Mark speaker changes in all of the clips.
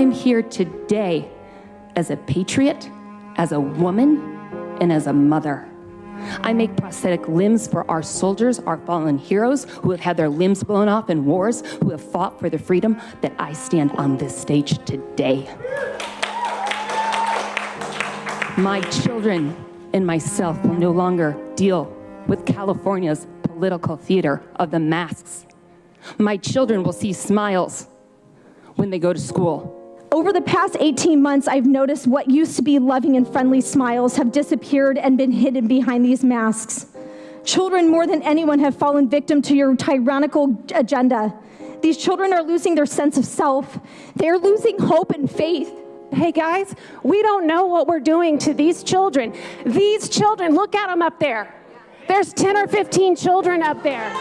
Speaker 1: I'm here today as a patriot, as a woman, and as a mother. I make prosthetic limbs for our soldiers, our fallen heroes who have had their limbs blown off in wars, who have fought for the freedom that I stand on this stage today. My children and myself will no longer deal with California's political theater of the masks. My children will see smiles when they go to school.
Speaker 2: Over the past 18 months, I've noticed what used to be loving and friendly smiles have disappeared and been hidden behind these masks. Children, more than anyone, have fallen victim to your tyrannical agenda. These children are losing their sense of self. They're losing hope and faith.
Speaker 3: Hey guys, we don't know what we're doing to these children. These children, look at them up there. There's 10 or 15 children up there.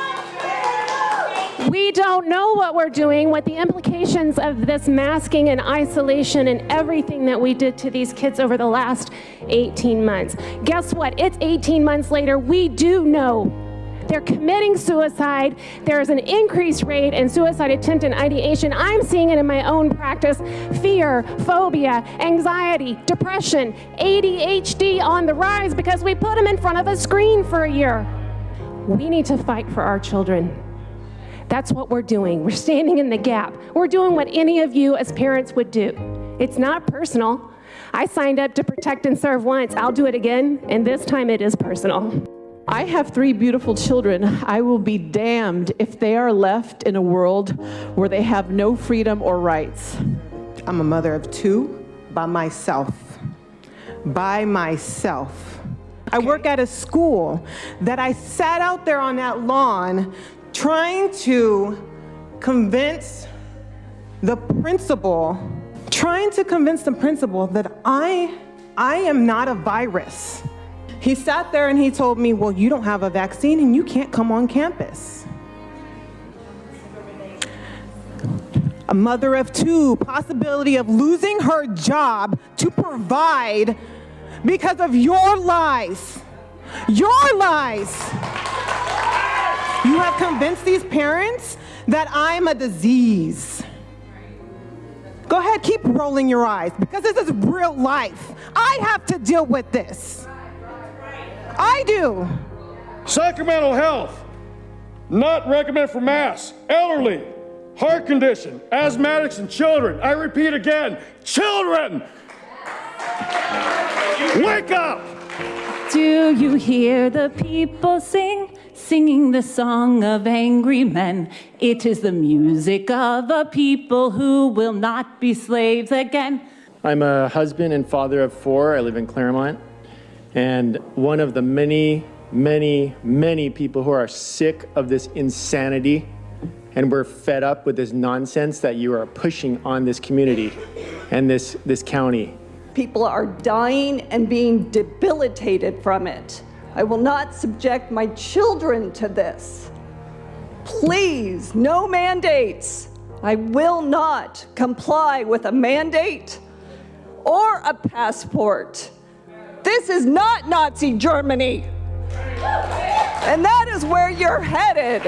Speaker 3: We don't know what we're doing, what the implications of this masking and isolation and everything that we did to these kids over the last 18 months. Guess what? It's 18 months later. We do know they're committing suicide. There's an increased rate in suicide attempt and ideation. I'm seeing it in my own practice. Fear, phobia, anxiety, depression, ADHD on the rise because we put them in front of a screen for a year. We need to fight for our children. That's what we're doing. We're standing in the gap. We're doing what any of you as parents would do. It's not personal. I signed up to protect and serve once. I'll do it again, and this time it is personal.
Speaker 4: I have 3 beautiful children. I will be damned if they are left in a world where they have no freedom or rights.
Speaker 5: I'm a mother of 2 by myself. By myself. I work at a school that I sat out there on that lawn trying to convince the principal that I am not a virus. He sat there and he told me, well, you don't have a vaccine and you can't come on campus. A mother of 2, possibility of losing her job to provide because of your lies. Your lies. You have convinced these parents that I'm a disease. Go ahead, keep rolling your eyes, because this is real life. I have to deal with this. I do.
Speaker 6: Sacramento Health, not recommended for masks, elderly, heart condition, asthmatics, and children. I repeat again, children! Wake up!
Speaker 1: Do you hear the people singing the song of angry men? It is the music of a people who will not be slaves again.
Speaker 7: I'm a husband and father of 4. I live in Claremont. And one of the many, many, many people who are sick of this insanity, and we're fed up with this nonsense that you are pushing on this community and this county.
Speaker 8: People are dying and being debilitated from it. I will not subject my children to this. Please, no mandates. I will not comply with a mandate or a passport. This is not Nazi Germany. And that is where you're headed.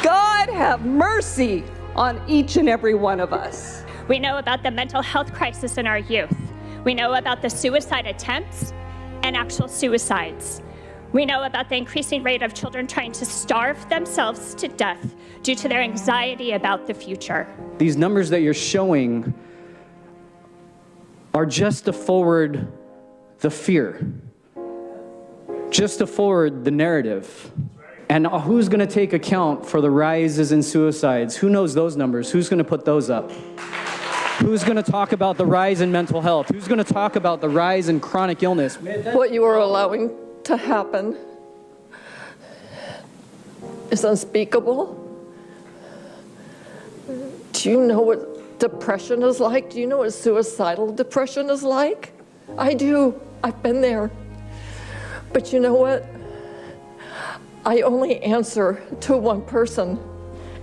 Speaker 8: God have mercy on each and every one of us.
Speaker 9: We know about the mental health crisis in our youth. We know about the suicide attempts and actual suicides. We know about the increasing rate of children trying to starve themselves to death due to their anxiety about the future.
Speaker 10: These numbers that you're showing are just to forward the fear, just to forward the narrative. And who's going to take account for the rises in suicides? Who knows those numbers? Who's going to put those up? Who's going to talk about the rise in mental health? Who's going to talk about the rise in chronic illness?
Speaker 11: What you are allowing to happen is unspeakable. Do you know what depression is like? Do you know what suicidal depression is like? I do. I've been there. But you know what? I only answer to one person,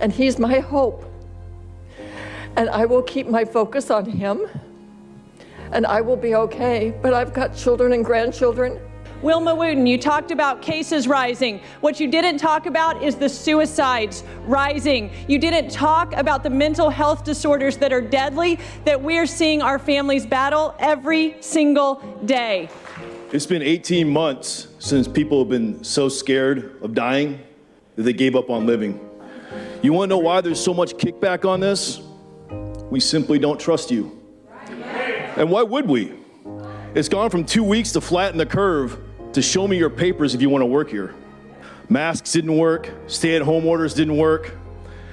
Speaker 11: and he's my hope. And I will keep my focus on him, and I will be okay. But I've got children and grandchildren
Speaker 12: Wilma Wooten, you talked about cases rising. What you didn't talk about is the suicides rising. You didn't talk about the mental health disorders that are deadly that we're seeing our families battle every single day.
Speaker 13: It's been 18 months since people have been so scared of dying that they gave up on living. You want to know why there's so much kickback on this? We simply don't trust you. And why would we? It's gone from 2 weeks to flatten the curve to show me your papers if you want to work here. Masks didn't work, stay-at-home orders didn't work,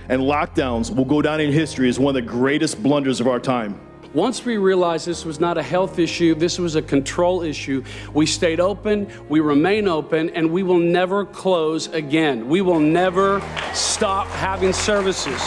Speaker 13: and lockdowns will go down in history as one of the greatest blunders of our time.
Speaker 14: Once we realized this was not a health issue, this was a control issue, we stayed open, we remain open, and we will never close again. We will never stop having services.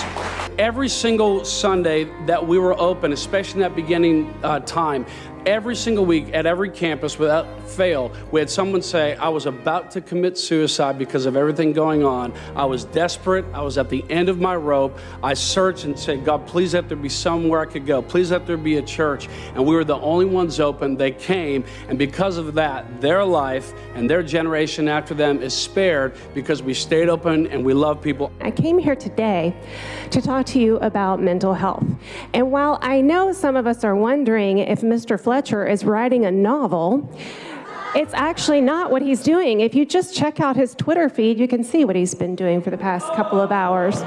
Speaker 14: Every single Sunday that we were open, especially in that beginning time, every single week at every campus without fail, we had someone say, I was about to commit suicide because of everything going on. I was desperate. I was at the end of my rope. I searched and said, God, please let there be somewhere I could go. Please let there be a church. And we were the only ones open. They came. And because of that, their life and their generation after them is spared because we stayed open and we love people.
Speaker 3: I came here today to talk to you about mental health. And while I know some of us are wondering if Mr. Fletcher is writing a novel, it's actually not what he's doing. If you just check out his Twitter feed, you can see what he's been doing for the past couple of hours.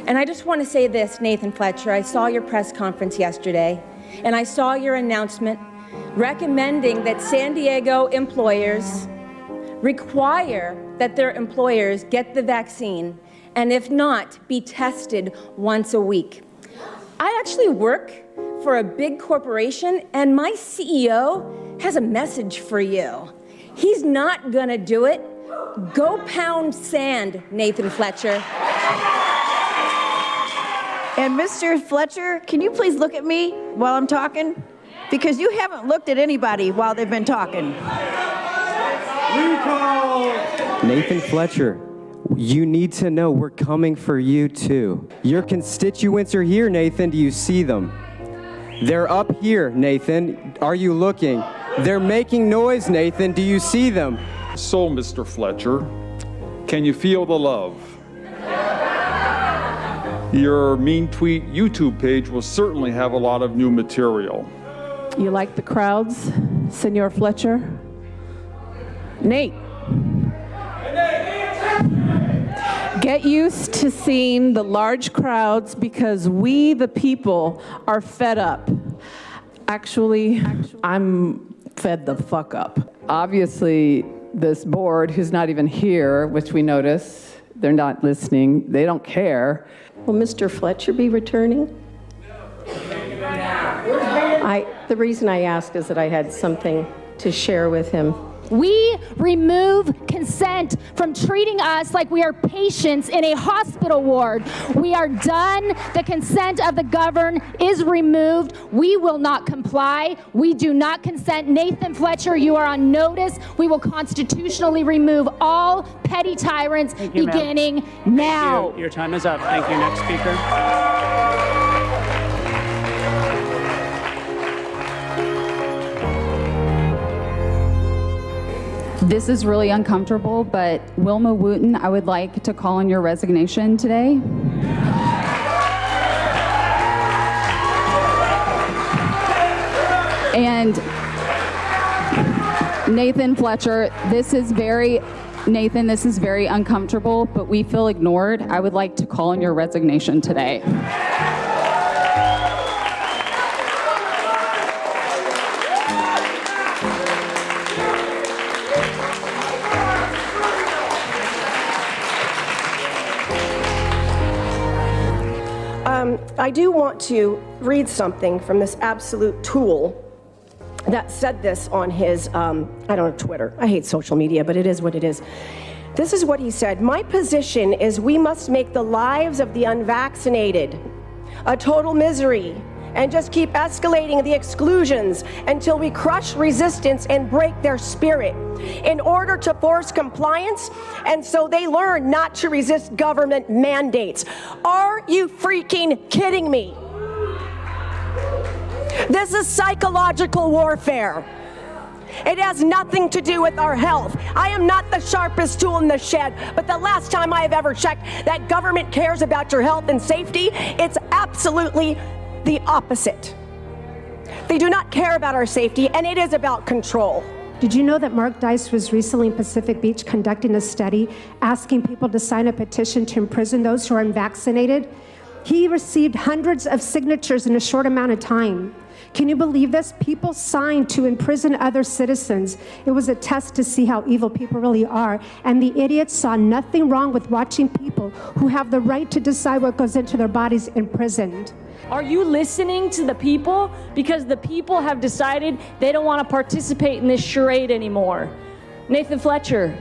Speaker 15: And I just want to say this, Nathan Fletcher, I saw your press conference yesterday, and I saw your announcement recommending that San Diego employers require that their employers get the vaccine, and if not, be tested once a week. I actually work for a big corporation, and my CEO has a message for you. He's not gonna do it. Go pound sand, Nathan Fletcher.
Speaker 16: And Mr. Fletcher, can you please look at me while I'm talking? Because you haven't looked at anybody while they've been talking.
Speaker 17: Nathan Fletcher, you need to know we're coming for you too. Your constituents are here, Nathan. Do you see them? They're up here, Nathan. Are you looking? They're making noise, Nathan. Do you see them?
Speaker 18: So, Mr. Fletcher, can you feel the love? Your Mean Tweet YouTube page will certainly have a lot of new material.
Speaker 4: You like the crowds, Senor Fletcher? Nate. Get used to seeing the large crowds because we, the people, are fed up. Actually, I'm fed the fuck up.
Speaker 19: Obviously, this board, who's not even here, which we notice, they're not listening, they don't care.
Speaker 20: Will Mr. Fletcher be returning? The reason I ask is that I had something to share with him.
Speaker 21: We remove consent from treating us like we are patients in a hospital ward. We are done. The consent of the governed is removed. We will not comply. We do not consent. Nathan Fletcher, you are on notice. We will constitutionally remove all petty tyrants beginning now.
Speaker 22: Your time is up. Thank you. Next speaker.
Speaker 23: This is really uncomfortable, but Wilma Wooten, I would like to call on your resignation today. And Nathan Fletcher, this is very uncomfortable, but we feel ignored. I would like to call on your resignation today.
Speaker 24: I do want to read something from this absolute tool that said this on his, I don't know, Twitter. I hate social media, but it is what it is. This is what he said. My position is we must make the lives of the unvaccinated a total misery and just keep escalating the exclusions until we crush resistance and break their spirit in order to force compliance, and so they learn not to resist government mandates. Are you freaking kidding me? This is psychological warfare. It has nothing to do with our health. I am not the sharpest tool in the shed, but the last time I have ever checked that government cares about your health and safety, it's absolutely the opposite. They do not care about our safety, and it is about control.
Speaker 1: Did you know that Mark Dice was recently in Pacific Beach conducting a study asking people to sign a petition to imprison those who are unvaccinated? He received hundreds of signatures in a short amount of time. Can you believe this? People signed to imprison other citizens. It was a test to see how evil people really are. And the idiots saw nothing wrong with watching people who have the right to decide what goes into their bodies imprisoned.
Speaker 2: Are you listening to the people? Because the people have decided they don't want to participate in this charade anymore. Nathan Fletcher.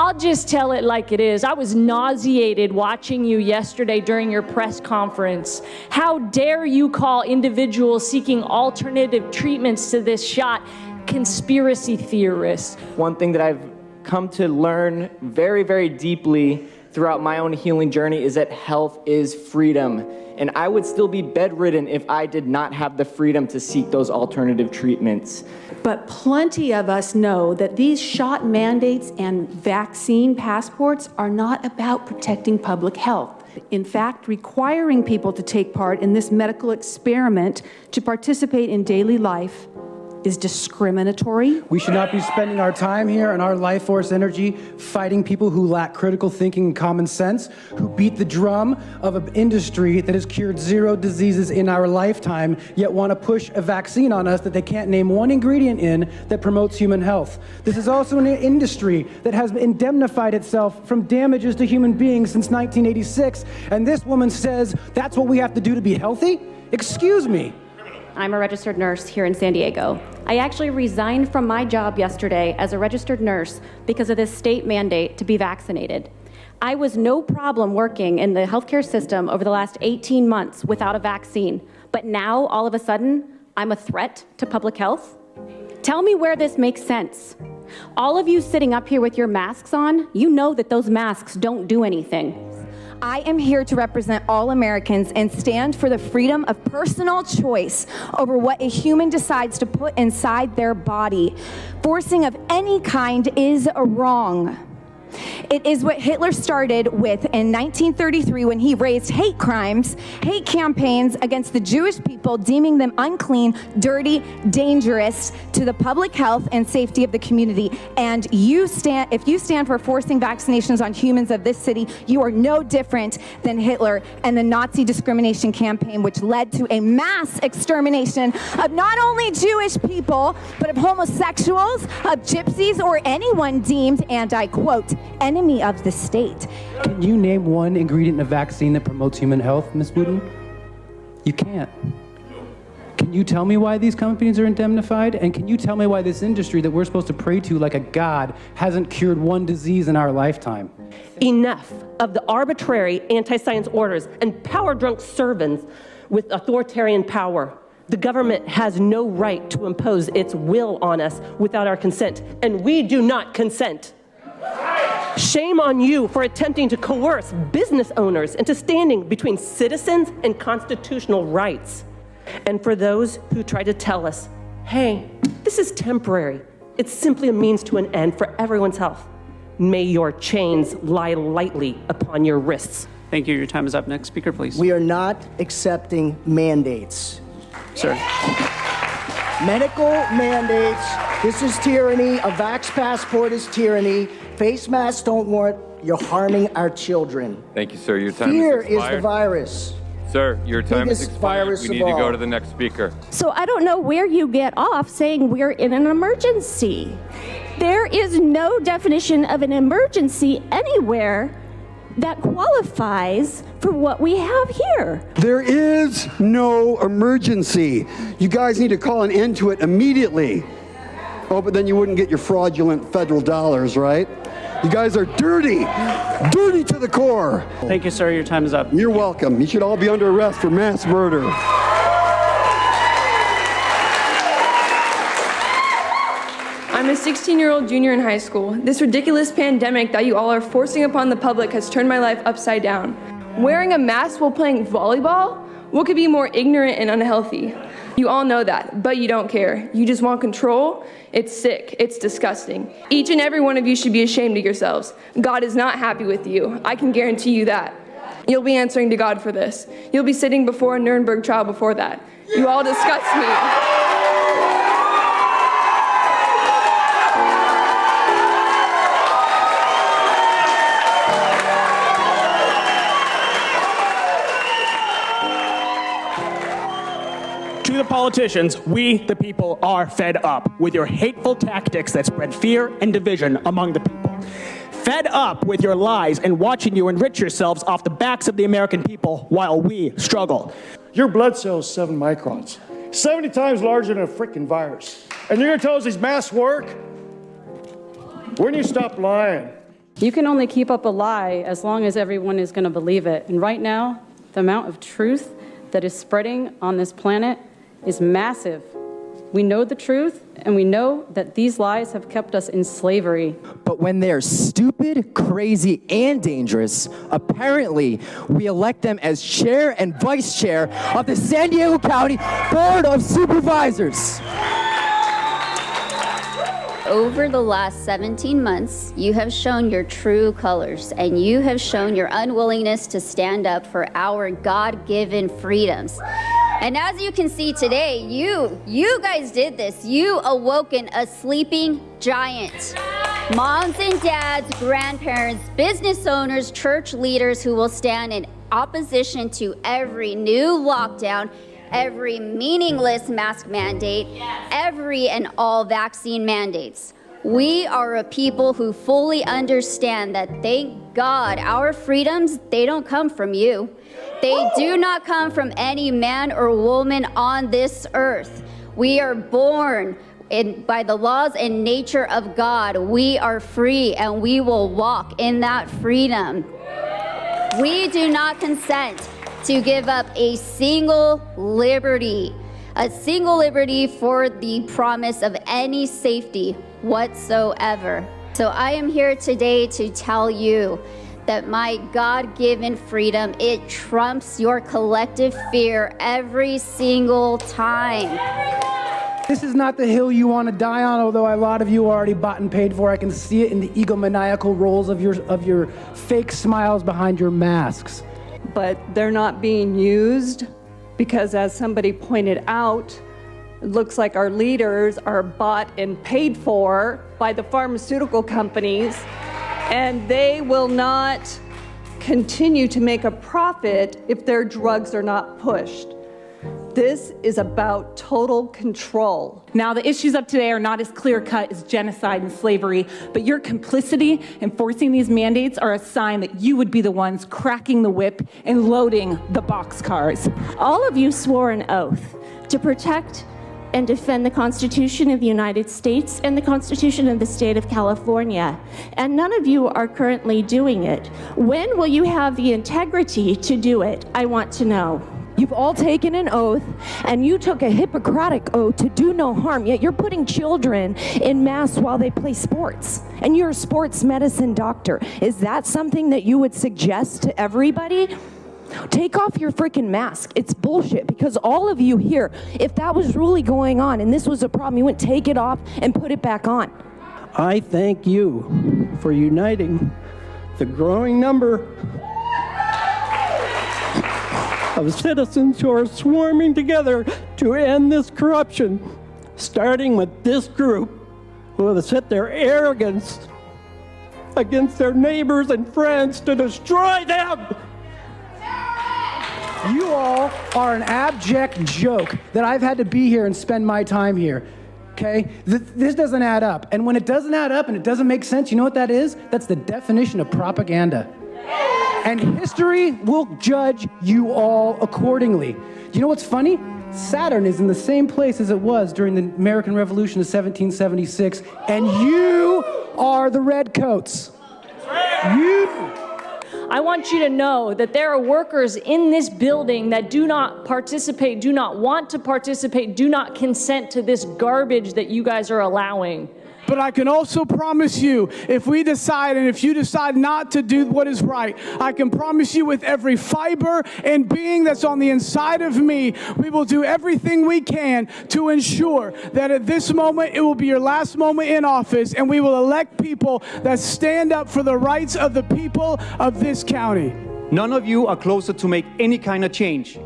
Speaker 2: I'll just tell it like it is. I was nauseated watching you yesterday during your press conference. How dare you call individuals seeking alternative treatments to this shot conspiracy theorists?
Speaker 5: One thing that I've come to learn very, very deeply throughout my own healing journey is that health is freedom. And I would still be bedridden if I did not have the freedom to seek those alternative treatments.
Speaker 6: But plenty of us know that these shot mandates and vaccine passports are not about protecting public health. In fact, requiring people to take part in this medical experiment to participate in daily life is discriminatory.
Speaker 25: We should not be spending our time here and our life force energy fighting people who lack critical thinking and common sense, who beat the drum of an industry that has cured 0 diseases in our lifetime, yet want to push a vaccine on us that they can't name one ingredient in that promotes human health. This is also an industry that has indemnified itself from damages to human beings since 1986, and this woman says that's what we have to do to be healthy? Excuse me.
Speaker 26: I'm a registered nurse here in San Diego. I actually resigned from my job yesterday as a registered nurse because of this state mandate to be vaccinated. I was no problem working in the healthcare system over the last 18 months without a vaccine, but now all of a sudden, I'm a threat to public health? Tell me where this makes sense. All of you sitting up here with your masks on, you know that those masks don't do anything.
Speaker 15: I am here to represent all Americans and stand for the freedom of personal choice over what a human decides to put inside their body. Forcing of any kind is wrong. It is what Hitler started with in 1933 when he raised hate crimes, hate campaigns against the Jewish people, deeming them unclean, dirty, dangerous to the public health and safety of the community. And if you stand for forcing vaccinations on humans of this city, you are no different than Hitler and the Nazi discrimination campaign, which led to a mass extermination of not only Jewish people, but of homosexuals, of gypsies, or anyone deemed, and I quote, enemy of the state.
Speaker 25: Can you name one ingredient in a vaccine that promotes human health, Ms. Wooten? You can't. Can you tell me why these companies are indemnified? And can you tell me why this industry that we're supposed to pray to like a god hasn't cured one disease in our lifetime?
Speaker 27: Enough of the arbitrary anti-science orders and power-drunk servants with authoritarian power. The government has no right to impose its will on us without our consent, and we do not consent. Shame on you for attempting to coerce business owners into standing between citizens and constitutional rights. And for those who try to tell us, hey, this is temporary. It's simply a means to an end for everyone's health. May your chains lie lightly upon your wrists.
Speaker 22: Thank you. Your time is up. Next speaker, please.
Speaker 28: We are not accepting mandates.
Speaker 22: Sir.
Speaker 28: Medical mandates. This is tyranny. A vax passport is tyranny. Face masks don't work. You're harming our children.
Speaker 29: Thank you, sir. Your time
Speaker 28: Fear
Speaker 29: is expired.
Speaker 28: is the virus.
Speaker 29: Sir, your time is
Speaker 28: Biggest
Speaker 29: expired.
Speaker 28: virus
Speaker 29: We need
Speaker 28: of
Speaker 29: to go
Speaker 28: all.
Speaker 29: to the next speaker.
Speaker 21: So I don't know where you get off saying we're in an emergency. There is no definition of an emergency anywhere that qualifies for what we have here.
Speaker 30: There is no emergency. You guys need to call an end to it immediately. Oh, but then you wouldn't get your fraudulent federal dollars, right? You guys are dirty, dirty to the core.
Speaker 22: Thank you, sir. Your time is up.
Speaker 30: You're welcome. You should all be under arrest for mass murder.
Speaker 31: I'm a 16-year-old junior in high school. This ridiculous pandemic that you all are forcing upon the public has turned my life upside down. Wearing a mask while playing volleyball? What could be more ignorant and unhealthy? You all know that, but you don't care. You just want control. It's sick. It's disgusting. Each and every one of you should be ashamed of yourselves. God is not happy with you. I can guarantee you that. You'll be answering to God for this. You'll be sitting before a Nuremberg trial before that. You all disgust me.
Speaker 3: To the politicians, we, the people, are fed up with your hateful tactics that spread fear and division among the people. Fed up with your lies and watching you enrich yourselves off the backs of the American people while we struggle.
Speaker 7: Your blood cell's 7 microns, 70 times larger than a freaking virus. And you're gonna tell us these masks work? When do you stop lying?
Speaker 8: You can only keep up a lie as long as everyone is gonna believe it. And right now, the amount of truth that is spreading on this planet is massive. We know the truth, and we know that these lies have kept us in slavery.
Speaker 9: But when they're stupid, crazy, and dangerous, apparently we elect them as chair and vice chair of the San Diego County Board of Supervisors.
Speaker 10: Over the last 17 months, you have shown your true colors, and you have shown your unwillingness to stand up for our God-given freedoms. And as you can see today, you guys did this. You awoken a sleeping giant. Moms and dads, grandparents, business owners, church leaders who will stand in opposition to every new lockdown, every meaningless mask mandate, every and all vaccine mandates. We are a people who fully understand that, thank God, our freedoms, they don't come from you. They do not come from any man or woman on this earth. We are born by the laws and nature of God. We are free, and we will walk in that freedom. We do not consent to give up a single liberty for the promise of any safety whatsoever. So I am here today to tell you that my God-given freedom, it trumps your collective fear every single time.
Speaker 25: This is not the hill you want to die on, although a lot of you already bought and paid for. I can see it in the egomaniacal rolls of your fake smiles behind your masks.
Speaker 11: But they're not being used because, as somebody pointed out, it looks like our leaders are bought and paid for by the pharmaceutical companies, and they will not continue to make a profit if their drugs are not pushed. This is about total control.
Speaker 12: Now, the issues of today are not as clear-cut as genocide and slavery, but your complicity in forcing these mandates are a sign that you would be the ones cracking the whip and loading the boxcars.
Speaker 13: All of you swore an oath to protect and defend the Constitution of the United States and the Constitution of the state of California. And none of you are currently doing it. When will you have the integrity to do it? I want to know.
Speaker 14: You've all taken an oath, and you took a Hippocratic oath to do no harm, yet you're putting children in masks while they play sports. And you're a sports medicine doctor. Is that something that you would suggest to everybody? Take off your freaking mask. It's bullshit, because all of you here, if that was really going on and this was a problem, you wouldn't take it off and put it back on.
Speaker 25: I thank you for uniting the growing number of citizens who are swarming together to end this corruption, starting with this group who have set their arrogance against their neighbors and friends to destroy them. You all are an abject joke that I've had to be here and spend my time here, okay? This doesn't add up. And when it doesn't add up and it doesn't make sense, you know what that is? That's the definition of propaganda. And history will judge you all accordingly. You know what's funny? Saturn is in the same place as it was during the American Revolution of 1776, and you are the redcoats. You.
Speaker 2: I want you to know that there are workers in this building that do not participate, do not want to participate, do not consent to this garbage that you guys are allowing.
Speaker 1: But I can also promise you, if we decide and if you decide not to do what is right, I can promise you with every fiber and being that's on the inside of me, we will do everything we can to ensure that at this moment it will be your last moment in office, and we will elect people that stand up for the rights of the people of this county.
Speaker 4: None of you are closer to make any kind of change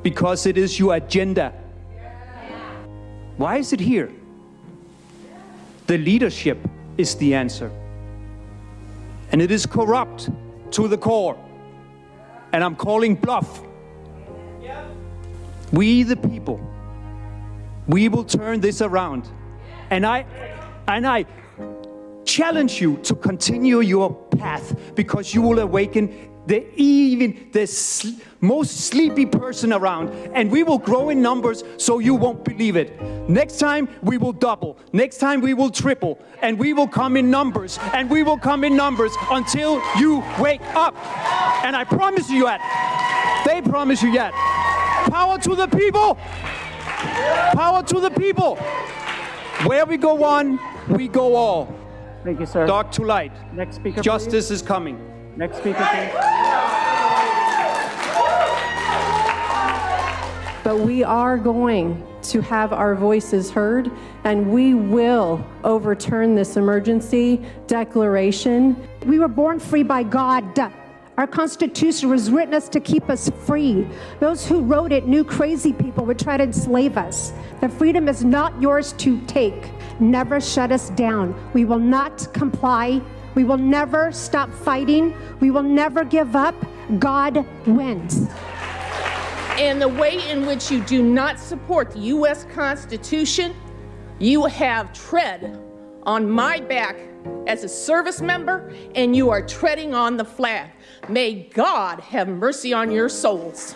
Speaker 4: because it is your agenda. Why is it here? The leadership is the answer. And it is corrupt to the core. And I'm calling bluff. We the people, we will turn this around. And I challenge you to continue your path, because you will awaken the most sleepy person around, and we will grow in numbers so you won't believe it. Next time we will double, next time we will triple, and we will come in numbers, and we will come in numbers until you wake up. And I promise you that. They promise you that. Power to the people. Power to the people. Where we go one, we go all.
Speaker 22: Thank you, sir.
Speaker 4: Dark to light.
Speaker 22: Next speaker,
Speaker 4: Justice
Speaker 22: please.
Speaker 4: is coming.
Speaker 22: Next speaker, please.
Speaker 5: But we are going to have our voices heard, and we will overturn this emergency declaration.
Speaker 6: We were born free by God. Our Constitution was written us to keep us free. Those who wrote it knew crazy people would try to enslave us. The freedom is not yours to take. Never shut us down. We will not comply. We will never stop fighting. We will never give up. God wins.
Speaker 16: And the way in which you do not support the U.S. Constitution, you have tread on my back as a service member, and you are treading on the flag. May God have mercy on your souls.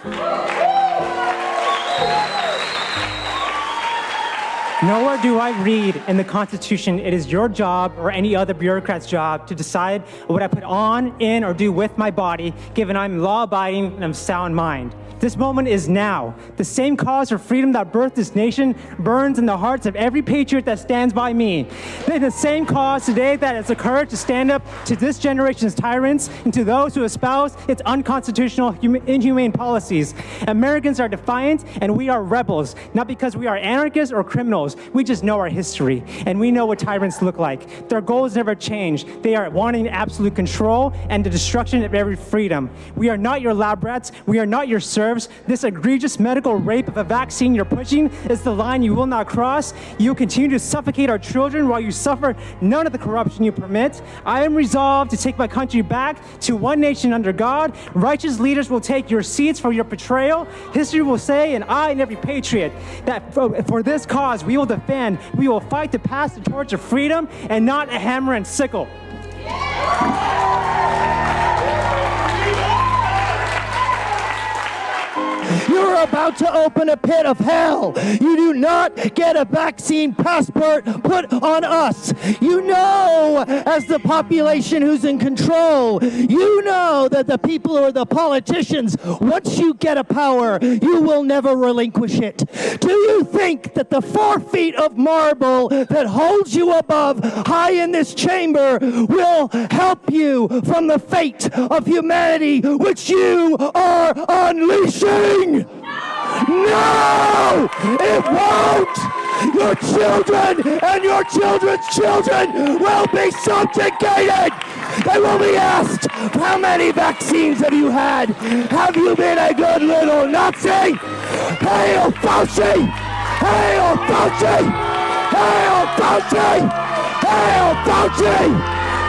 Speaker 17: Nowhere do I read in the Constitution it is your job or any other bureaucrat's job to decide what I put on, in, or do with my body, given I'm law-abiding and of sound mind. This moment is now. The same cause for freedom that birthed this nation burns in the hearts of every patriot that stands by me. Then the same cause today that has the courage to stand up to this generation's tyrants and to those who espouse its unconstitutional, inhumane policies. Americans are defiant and we are rebels, not because we are anarchists or criminals. We just know our history and we know what tyrants look like. Their goals never change. They are wanting absolute control and the destruction of every freedom. We are not your lab rats. We are not your servants. This egregious medical rape of a vaccine you're pushing is the line you will not cross. You continue to suffocate our children while you suffer none of the corruption you permit. I am resolved to take my country back to one nation under God. Righteous leaders will take your seats for your betrayal. History will say, and I and every patriot, that for this cause we will defend. We will fight to pass the torch of freedom and not a hammer and sickle.
Speaker 28: You're about to open a pit of hell. You do not get a vaccine passport put on us. You know, as the population who's in control, you know that the people or the politicians, once you get a power, you will never relinquish it. Do you think that the 4 feet of marble that holds you above high in this chamber will help you from the fate of humanity which you are unleashing? No! It won't! Your children and your children's children will be subjugated! They will be asked, how many vaccines have you had? Have you been a good little Nazi? Hail Fauci! Hail Fauci! Hail Fauci! Hail Fauci!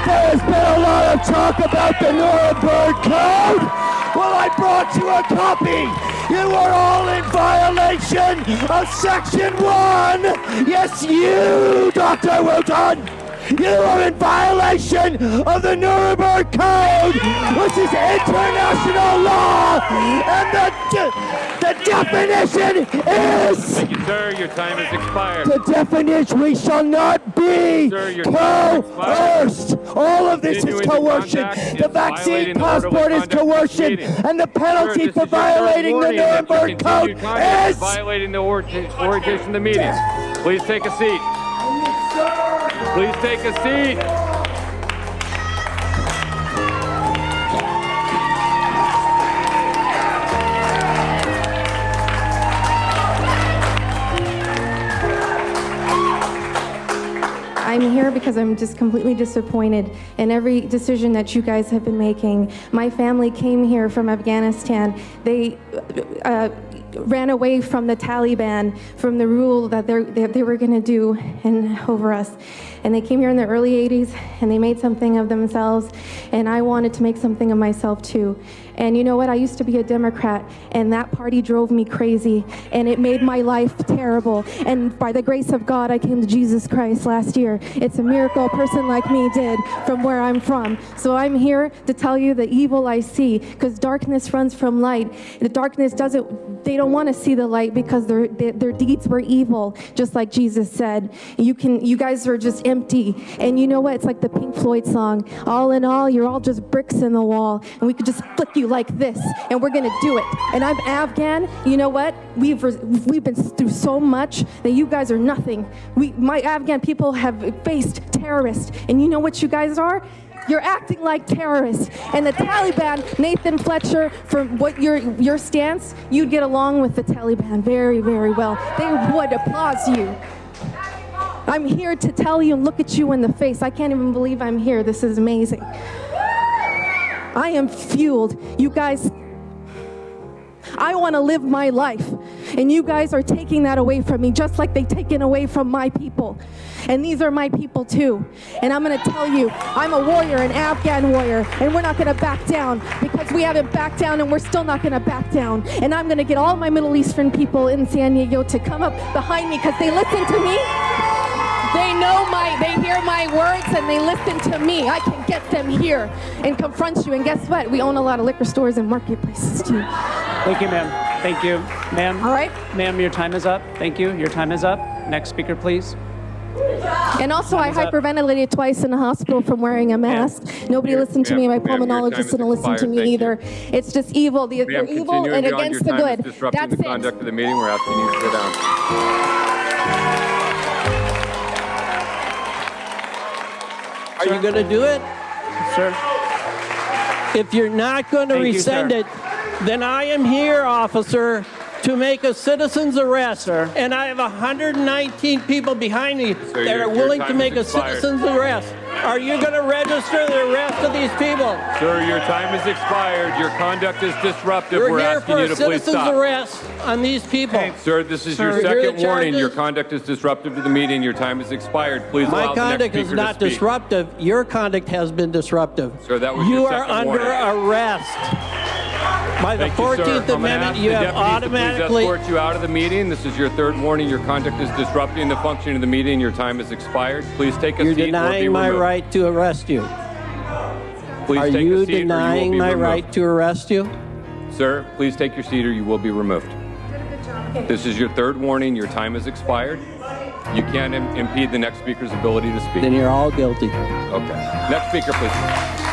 Speaker 28: There's been a lot of talk about the Nuremberg Code. Well, I brought you a copy. You are all in violation of Section 1. Yes, you, Dr. Wooten. You are in violation of the Nuremberg Code, which is international law, and the definition is...
Speaker 29: Thank you, sir. Your time has expired.
Speaker 28: The definition, we shall not be coerced. All of this is coercion. The vaccine passport is coercion, and the penalty for violating the Nuremberg Code is...
Speaker 29: violating the orientation of the meeting. Please take a seat. Please take a seat.
Speaker 13: I'm here because I'm just completely disappointed in every decision that you guys have been making. My family came here from Afghanistan. They ran away from the Taliban, from the rule that they were going to do over us. And they came here in the early 80s, and they made something of themselves, and I wanted to make something of myself too. And you know what? I used to be a Democrat, and that party drove me crazy, and it made my life terrible. And by the grace of God, I came to Jesus Christ last year. It's a miracle a person like me did from where I'm from. So I'm here to tell you the evil I see, because darkness runs from light. The darkness they don't want to see the light because their deeds were evil, just like Jesus said. You guys are just empty. And you know what? It's like the Pink Floyd song. All in all, you're all just bricks in the wall, and we could just flick you like this, and we're gonna do it. And I'm Afghan. You know what? We've been through so much that you guys are nothing. My Afghan people have faced terrorists, and you know what you guys are? You're acting like terrorists. And the Taliban, Nathan Fletcher, from what your stance, you'd get along with the Taliban very, very well. They would applaud you. I'm here to tell you and look at you in the face. I can't even believe I'm here. This is amazing. I am fueled. You guys, I want to live my life, and you guys are taking that away from me, just like they've taken away from my people. And these are my people too. And I'm going to tell you, I'm a warrior, an Afghan warrior, and we're not going to back down, because we haven't backed down, and we're still not going to back down. And I'm going to get all my Middle Eastern people in San Diego to come up behind me, because they listen to me. They hear my words, and they listen to me. I can get them here and confront you. And guess what? We own a lot of liquor stores and marketplaces too.
Speaker 15: Thank you, ma'am. Thank you, ma'am.
Speaker 13: All right.
Speaker 15: Ma'am, your time is up. Thank you. Your time is up. Next speaker, please.
Speaker 13: And also, I hyperventilated twice in the hospital from wearing a mask. Nobody listened to me. My pulmonologist didn't listen to me either. It's just evil. They're evil and against the good. That's
Speaker 29: the conduct of the meeting. We're asking you to sit down.
Speaker 28: Are you going to do it?
Speaker 15: Sir?
Speaker 28: If you're not going to rescind it, then I am here, officer, to make a citizen's arrest. Sir. And I have 119 people behind me that are willing to make a citizen's arrest. Are you going to register the arrest of these people?
Speaker 29: Sir, your time is expired. Your conduct is disruptive.
Speaker 28: We're
Speaker 29: We're
Speaker 28: here
Speaker 29: asking
Speaker 28: for
Speaker 29: you
Speaker 28: a
Speaker 29: to please
Speaker 28: citizen's
Speaker 29: stop.
Speaker 28: arrest on these people.
Speaker 29: Sir, this is your second warning. Your conduct is disruptive to the meeting. Your time is expired. Please allow
Speaker 28: My
Speaker 29: the next
Speaker 28: conduct
Speaker 29: speaker
Speaker 28: is
Speaker 29: to
Speaker 28: not
Speaker 29: speak.
Speaker 28: disruptive. Your conduct has been disruptive.
Speaker 29: Sir, that was
Speaker 28: you
Speaker 29: your
Speaker 28: are
Speaker 29: second
Speaker 28: under
Speaker 29: warning.
Speaker 28: arrest. By the
Speaker 29: Thank you, sir.
Speaker 28: 14th
Speaker 29: I'm gonna
Speaker 28: Amendment,
Speaker 29: ask
Speaker 28: you
Speaker 29: the
Speaker 28: have
Speaker 29: deputies to
Speaker 28: automatically...
Speaker 29: please escort you out of the meeting. This is your third warning. Your conduct is disrupting the functioning of the meeting. Your time has expired. Please take a
Speaker 28: You're
Speaker 29: seat or be
Speaker 28: denying my
Speaker 29: removed.
Speaker 28: right to arrest you.
Speaker 29: Please
Speaker 28: Are
Speaker 29: take
Speaker 28: you
Speaker 29: a seat or you will
Speaker 28: denying
Speaker 29: be
Speaker 28: my
Speaker 29: removed.
Speaker 28: right to arrest you?
Speaker 29: Sir, please take your seat or you will be removed. This is your third warning. Your time has expired. You can't impede the next speaker's ability to speak.
Speaker 28: Then you're all guilty.
Speaker 29: Okay. Next speaker, please.